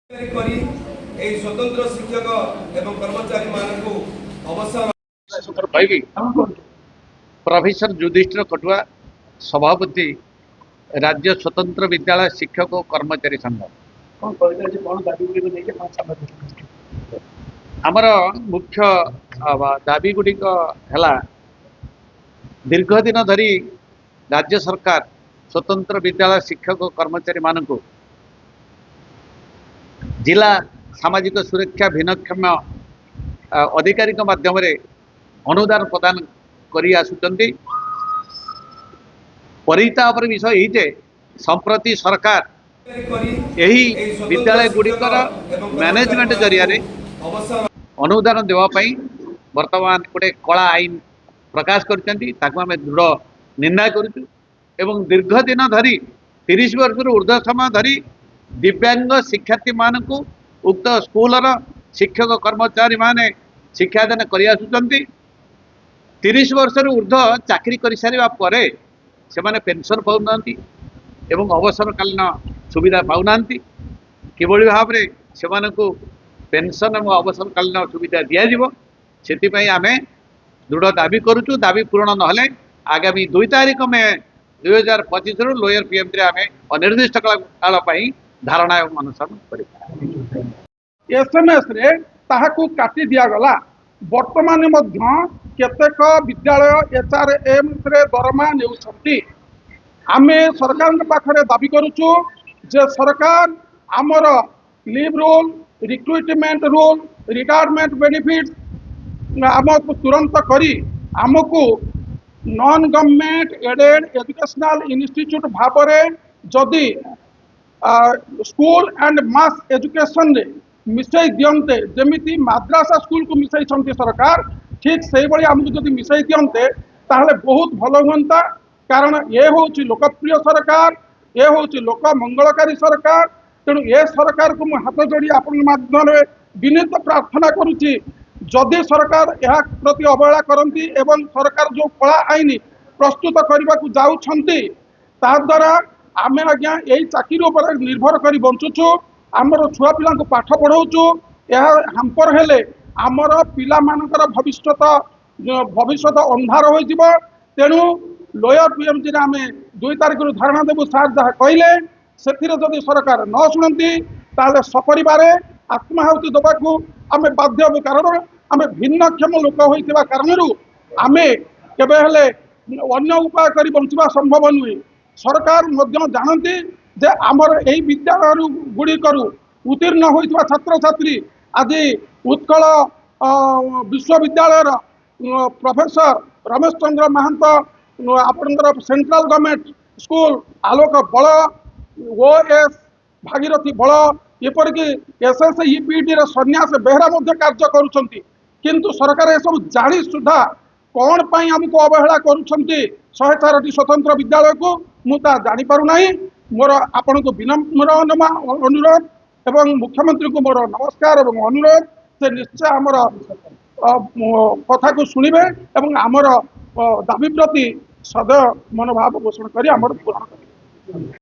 स्वतंत्र शिक्षक एवं कर्मचारी मानू अवसर प्रोफेसर युधिष्ठिर कटुआ सभापति राज्य स्वतंत्र विद्यालय शिक्षक और कर्मचारी संघ आमर मुख्य दाबी गुड़िक है दीर्घ दिन धरी राज्य सरकार स्वतंत्र विद्यालय शिक्षक और कर्मचारी मानू जिला सामाजिक सुरक्षा भिन्नक्षम अधिकारी माध्यम अनुदान प्रदान करी आसुचंती। परिताप विषय ये संप्रति सरकार यही विद्यालय गुड़िकर मैनेजमेंट जरिया अनुदान देवाई वर्तमान गोटे कला आईन प्रकाश करछंती ताकू आमे दृढ़ निर्णय करूँ एवं दीर्घ दिन धरी 30 वर्ष ऊर्ध्व समय धरी दिव्यांग शिक्षार्थी मानक उक्त स्कूलर शिक्षक कर्मचारी माने शिक्षादान कर आसुचंती। 30 वर्ष ऊर्ध्व चाकरी कर सारा पर से पेंशन पाऊना एवं अवसरकालीन सुविधा पाऊना किभली भाव से पेंशन और अवसरकालीन सुविधा दिज्व से आम दृढ़ दाबी करुचु। दाबी पूरण ना आगामी 2 तारीख मे 2025 लोयर पीएम आम अनिर्दिष्ट काल धारणा एवं अनुसरण कर एसएमएस रे ताहाकू काटी दिगला। वर्तमान केतेक विद्यालय एचआरएम रे दरमा नेउछंती। आमे सरकार पाखरे दाबी करूचु जे सरकार आमर leave rule recruitment rule retirement benefit आमको तुरंत करी आमको non government aided educational institute Bhavre जदि स्कूल एंड मास एजुकेशन रे मिसई दियंते जमिति माद्रासा स्कूल को मिसई छंती सरकार ठीक से बड़ी आमको जदि मिसई दियंते ताहले बहुत भलो होंता। कारण ये होची लोकप्रिय सरकार, ये होची लोक मंगलकारी सरकार। तेणु ये सरकार को हाथ जोड़ी आपण माध्यम विनीत प्रार्थना करुच्ची जदि सरकार यह प्रति अवहेला करती एवं सरकार जो कला आईन प्रस्तुत करने को जाऊँगी ताद्वारा आम आज्ञा यही चाकरी उपर निर्भर कर बंचुचु आमर छुआ पिला पाठ पढ़ाऊचु। यह हाम्पर हेले आमर पिला मानकर भविष्य अंधार हो। तेणु लोयर पीएमजी आम 2 तारीख धारणा देवु सार जहाँ कहले से जदि सरकार न शुणती ताले सपरिवार आत्माहुति देवाक आम बाध्य। कारण आम भिन्नक्षम लोक होता कारण आम केबे हेले अन्य उपाय कर बंचवा संभव नुहे। सरकार जानती जे आमर यही विद्यालय गुड़िकर उत्तीर्ण होता छात्र छात्री आज उत्कल विश्वविद्यालय प्रोफेसर रमेश चंद्र महंत आपणकर सेंट्रल गवर्नमेंट स्कूल आलोक बल ओएस भागीरथी बल एपरिक एसएस ईपीटी सन्यास बेहरा कार्य करुँच किंतु सरकार यह सब जानी सुधा कौन पाई आमको अवहेला करुँच 104टी स्वतंत्र विद्यालय को मुझे जानीपारूना। मोर आपण को विनम्र अनुरोध एवं मुख्यमंत्री को मोर नमस्कार और अनुरोध से निश्चय आमर कथा को शुणिबे एवं आमर दाबी प्रति सदैव मनोभाव पोषण कर पूरण करेंगे।